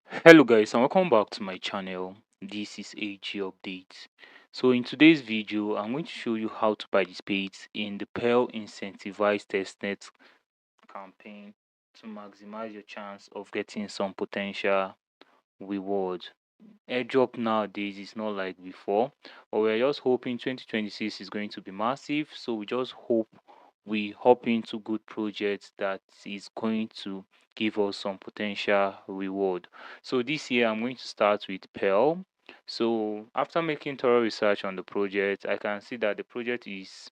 Hello guys and welcome back to my channel. This is AG Update. So in today's video I'm going to show you how to participate in the Perle incentivized testnet campaign to maximize your chance of getting some potential reward. Airdrop nowadays is not like before, but we're just hoping 2026 is going to be massive. So we just hope we hop into good projects that is going to give us some potential reward. So this year I'm going to start with Pearl. So after making thorough research on the project, I can see that the project is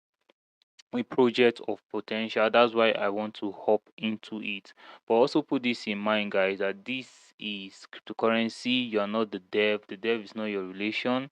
a project of potential. That's why I want to hop into it. But also put this in mind, guys, that this is cryptocurrency. You are not the dev. The dev is not your relation.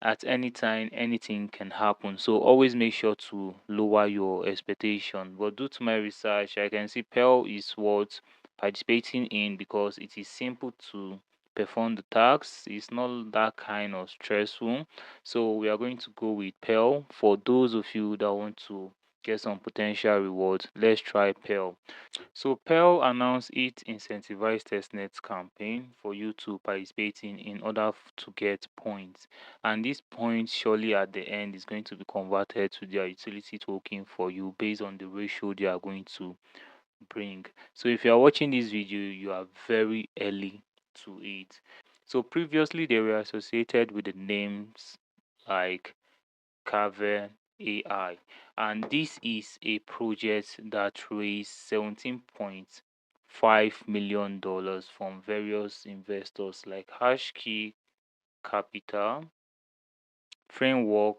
At any time, anything can happen. So always make sure to lower your expectation. But due to my research, I can see Pearl is worth participating in because it is simple to perform the tasks. It's not that kind of stressful. So we are going to go with Pearl. For those of you that want to get some potential rewards, let's try Pearl. So Pearl announced its incentivized testnet campaign for you to participate in order to get points. And these points surely at the end is going to be converted to their utility token for you based on the ratio they are going to bring. So if you are watching this video, you are very early to it. So previously they were associated with the names like Cave AI, and this is a project that raised $17.5 million from various investors like Hashkey Capital, Framework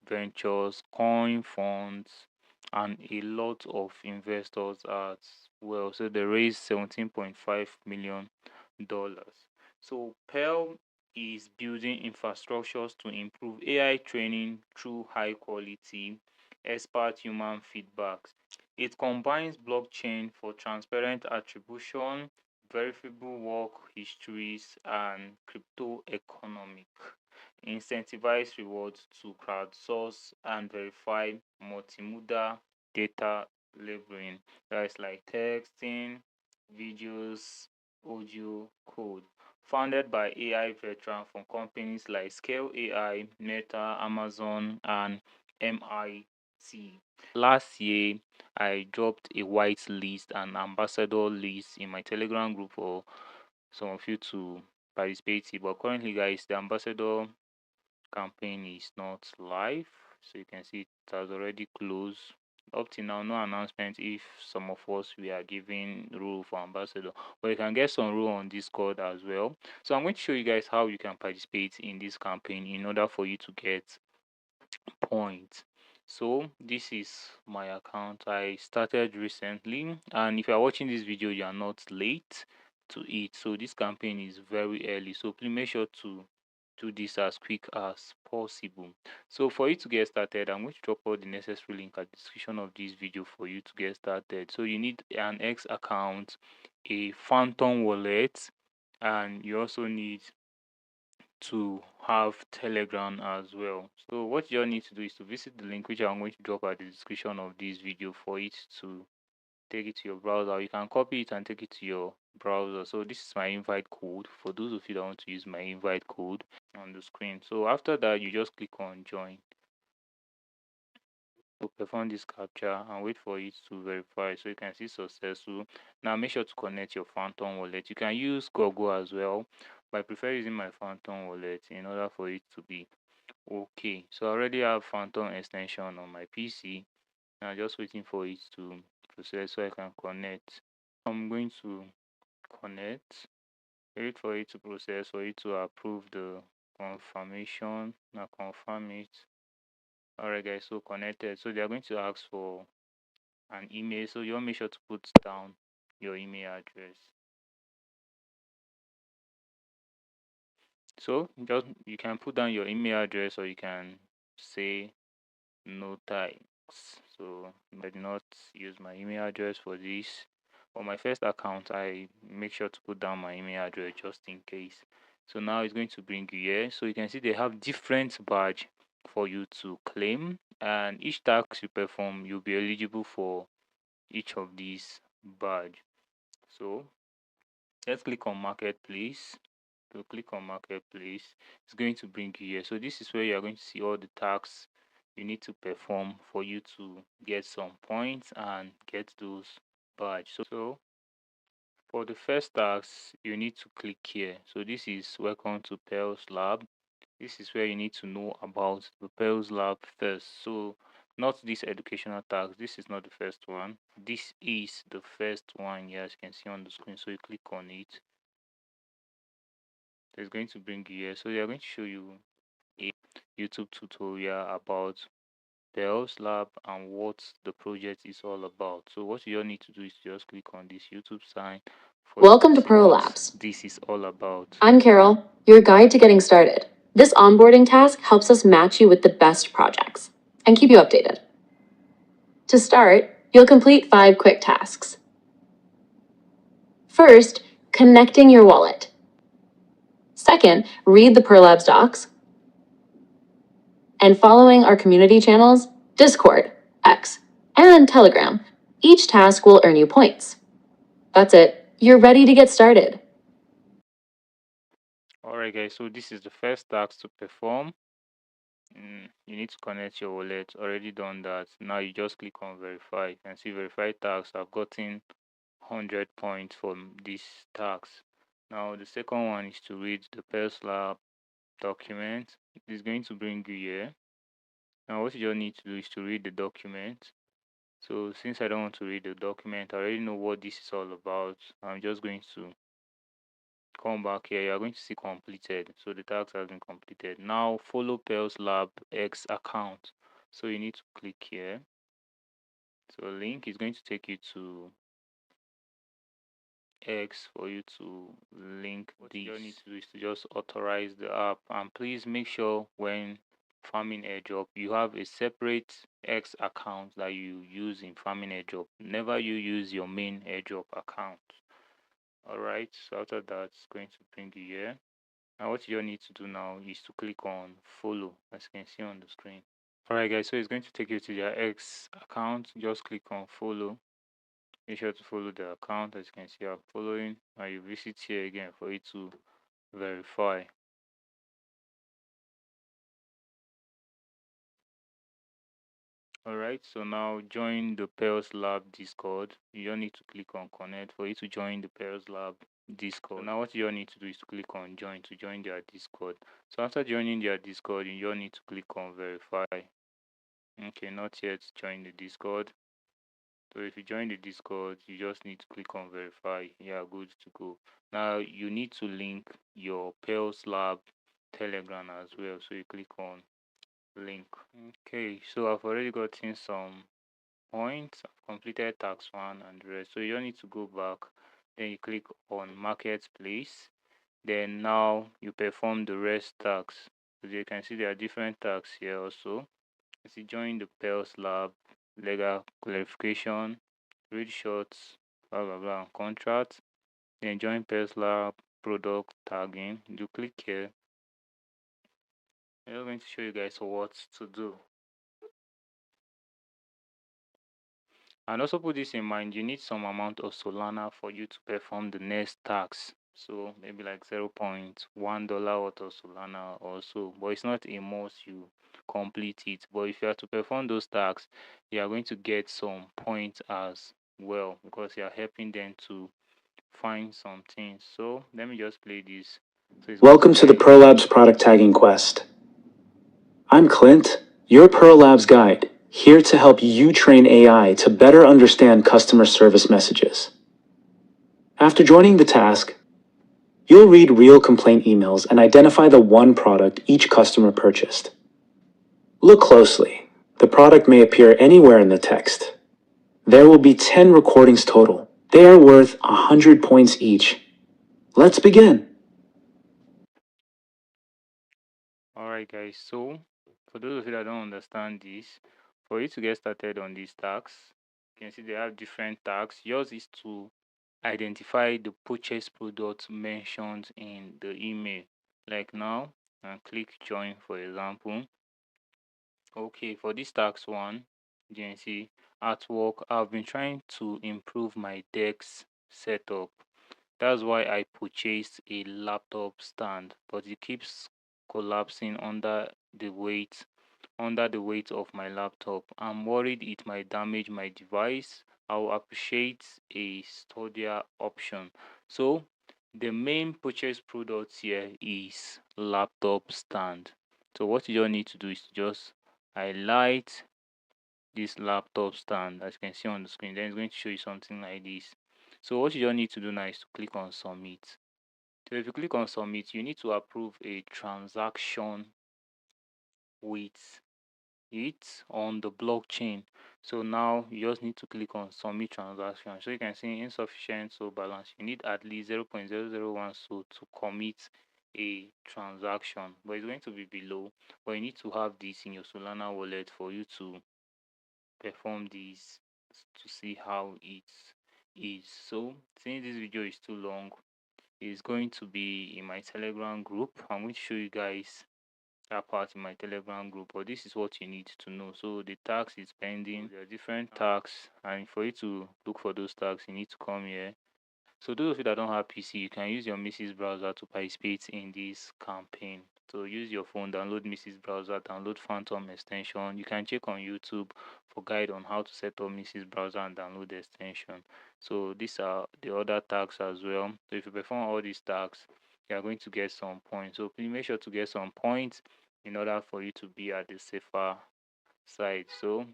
Ventures, Coin Funds, and a lot of investors as well. So they raised $17.5 million. So Pearl is building infrastructures to improve AI training through high quality expert human feedbacks. It combines blockchain for transparent attribution, verifiable work histories, and crypto economic incentivize rewards to crowdsource and verify multimodal data labeling. That's like texting, videos, audio, code. Founded by AI veterans from companies like Scale AI, Meta, Amazon, and MIT. Last year, I dropped a white list and ambassador list in my Telegram group for some of you to participate in. But currently, guys, the ambassador campaign is not live, so you can see it has already closed. Up till now, no announcement if some of us we are giving rule for ambassador, but you can get some rule on Discord as well. So I'm going to show you guys how you can participate in this campaign in order for you to get points. So this is my account. I started recently, and if you are watching this video, you are not late to it. So this campaign is very early, so please make sure to do this as quick as possible. So for you to get started, I'm going to drop all the necessary link at the description of this video for you to get started. So you need an X account, a phantom wallet, and you also need to have Telegram as well. So what you all need to do is to visit the link which I'm going to drop at the description of this video for it to take it to your browser. You can copy it and take it to your browser. So this is my invite code for those of you that want to use my invite code on the screen. So after that, you just click on join to perform this capture and wait for it to verify. So you can see successful. Now make sure to connect your phantom wallet. You can use Google as well, but I prefer using my phantom wallet in order for it to be okay. So I already have phantom extension on my PC. Now just waiting for it to process so I can connect. I'm going to connect, wait for it to process, for it to approve the confirmation. Now confirm it. Alright guys, so connected. So they are going to ask for an email. So you want to make sure to put down your email address. So just you can put down your email address or you can say no thanks. So I did not use my email address for this. On my first account, I make sure to put down my email address just in case. So now it's going to bring you here. So you can see they have different badge for you to claim, and each task you perform, you'll be eligible for each of these badge. So Let's click on marketplace. So click on marketplace. It's going to bring you here. So this is where you are going to see all the tasks you need to perform for you to get some points and get those badge. So for the first task, you need to click here. So this is welcome to Perle Lab. This is where you need to know about the Perle Lab first. So not this educational task. This is not the first one. This is the first one here, as you can see on the screen. So you click on it. So it's going to bring you here. So they are going to show you a YouTube tutorial about Perle Lab and what the project is all about. So what you all need to do is just click on this YouTube sign for Welcome to see Perle what Labs. this is all about. I'm Carol, your guide to getting started. This onboarding task helps us match you with the best projects and keep you updated. To start, you'll complete 5 quick tasks. First, connecting your wallet. Second, read the Perle Labs docs. And following our community channels, Discord, X, and Telegram. Each task will earn you points. That's it. You're ready to get started. Alright guys, so this is the first task to perform. You need to connect your wallet. Already done that. Now you just click on verify. You can see verify task. I've gotten 100 points from this task. Now the second one is to read the Perle Lab document. It's going to bring you here. Now what you just need to do is to read the document. So since I don't want to read the document, I already know what this is all about. I'm just going to come back here. You're going to see completed. So the task has been completed. Now follow Perle Lab X account. So you need to click here. So link is going to take you to X for you to link what this. You need to do is to just authorize the app, and please make sure when farming airdrop you have a separate X account that you use in farming airdrop. Never you use your main airdrop account. Alright, so after that it's going to bring you here. And what you need to do now is to click on follow, as you can see on the screen. Alright guys, so it's going to take you to their X account. Just click on follow. Make sure to follow the account. As you can see, I'm following. Now you visit here again for it to verify. Alright, so now join the Perle Lab Discord. You don't need to click on connect for you to join the Perle Lab Discord. So now what you all need to do is to click on join to join their Discord. So after joining their Discord, you all need to click on verify. Okay, not yet join the Discord. So if you join the Discord, you just need to click on verify. Yeah, good to go. Now you need to link your Perle Lab Telegram as well. So you click on link. Okay, so I've already gotten some points. I've completed task one and the rest. So you don't need to go back. Then you click on marketplace. Then now you perform the rest tasks. As you can see, there are different tasks here also. As you join the Perle Lab, legal clarification, read shorts, blah blah blah, contract, then join Perle Lab product tagging. You click here. I'm going to show you guys what to do. And also put this in mind, you need some amount of Solana for you to perform the next tax. So maybe like $0.1 worth of Solana or so. But it's not a must you complete it. But if you are to perform those tasks, you are going to get some points as well because you are helping them to find some things. So let me just play this. So Welcome to the Perle Labs product tagging quest. I'm Clint, your Perle Labs guide, here to help you train AI to better understand customer service messages. After joining the task, you'll read real complaint emails and identify the one product each customer purchased. Look closely. The product may appear anywhere in the text. There will be 10 recordings total. They are worth 100 points each. Let's begin. Alright guys, so for those of you that don't understand this, for you to get started on these tags, you can see they have different tags. Yours is to identify the purchase product mentioned in the email. Like now, and click join for example. Okay, for this tax one, you can see at work I've been trying to improve my desk setup. That's why I purchased a laptop stand, but it keeps collapsing under the weight of my laptop. I'm worried it might damage my device. I'll appreciate a sturdier option. So the main purchase product here is laptop stand. So what you just need to do is to just highlight this laptop stand as you can see on the screen. Then it's going to show you something like this. So what you just need to do now is to click on submit. So if you click on submit, you need to approve a transaction with it on the blockchain. So now you just need to click on submit transaction. So you can see insufficient so balance. You need at least 0.001 so to commit a transaction, but it's going to be below. But you need to have this in your Solana wallet for you to perform this to see how it is. So since this video is too long, it's going to be in my Telegram group. I'm going to show you guys that part in my Telegram group, but this is what you need to know. So the tax is pending. There are different tax, and for you to look for those tax, you need to come here. So those of you that don't have PC, you can use your Mrs. browser to participate in this campaign. So use your phone, download Mrs. browser, download Phantom extension. You can check on YouTube for guide on how to set up Mrs. browser and download the extension. So these are the other tags as well. So if you perform all these tags, you are going to get some points. So please make sure to get some points in order for you to be at the safer side. So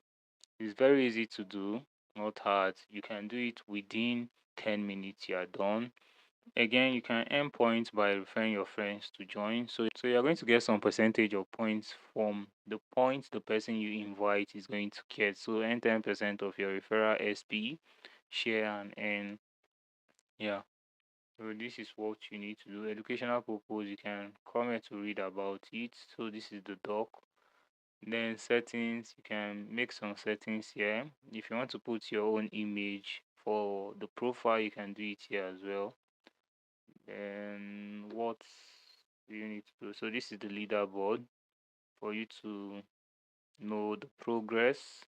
it's very easy to do, not hard. You can do it within 10 minutes, you are done. Again, you can earn points by referring your friends to join. So you're going to get some percentage of points from the points the person you invite is going to get. So earn 10% of your referral SP, share and earn. Yeah. So this is what you need to do. Educational purpose, you can come here to read about it. So this is the doc. Then settings, you can make some settings here. If you want to put your own image for the profile, you can do it here as well. Then what do you need to do? So this is the leaderboard for you to know the progress.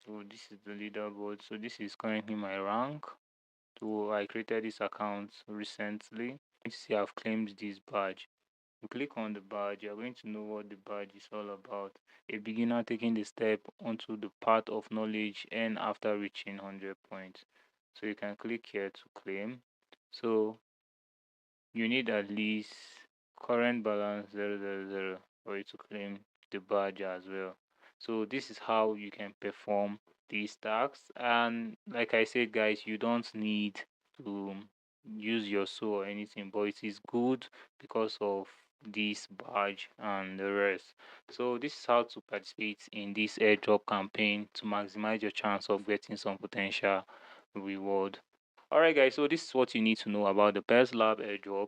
So this is the leaderboard. So this is currently my rank. So I created this account recently. You see I've claimed this badge. You click on the badge, you're going to know what the badge is all about. A beginner taking the step onto the path of knowledge and after reaching 100 points. So you can click here to claim. So you need at least current balance 000 for you to claim the badge as well. So this is how you can perform these tasks. And like I said, guys, you don't need to use your soul or anything, but it is good because of this badge and the rest. So this is how to participate in this airdrop campaign to maximize your chance of getting some potential reward. Alright guys, so this is what you need to know about the Perle Lab airdrop.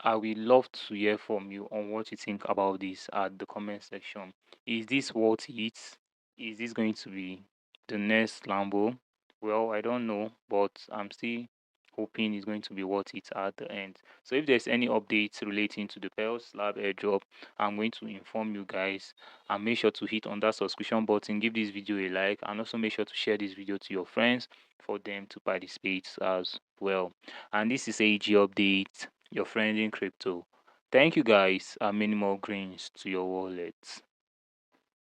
I will love to hear from you on what you think about this at the comment section. Is this worth it? Is this going to be the next Lambo? Well, I don't know, but I'm still hoping it's going to be worth it at the end. So if there's any updates relating to the Perle Lab airdrop, I'm going to inform you guys. And make sure to hit on that subscription button, give this video a like, and also make sure to share this video to your friends for them to participate as well. And this is AG Update, your friend in crypto. Thank you guys, and many more greens to your wallet.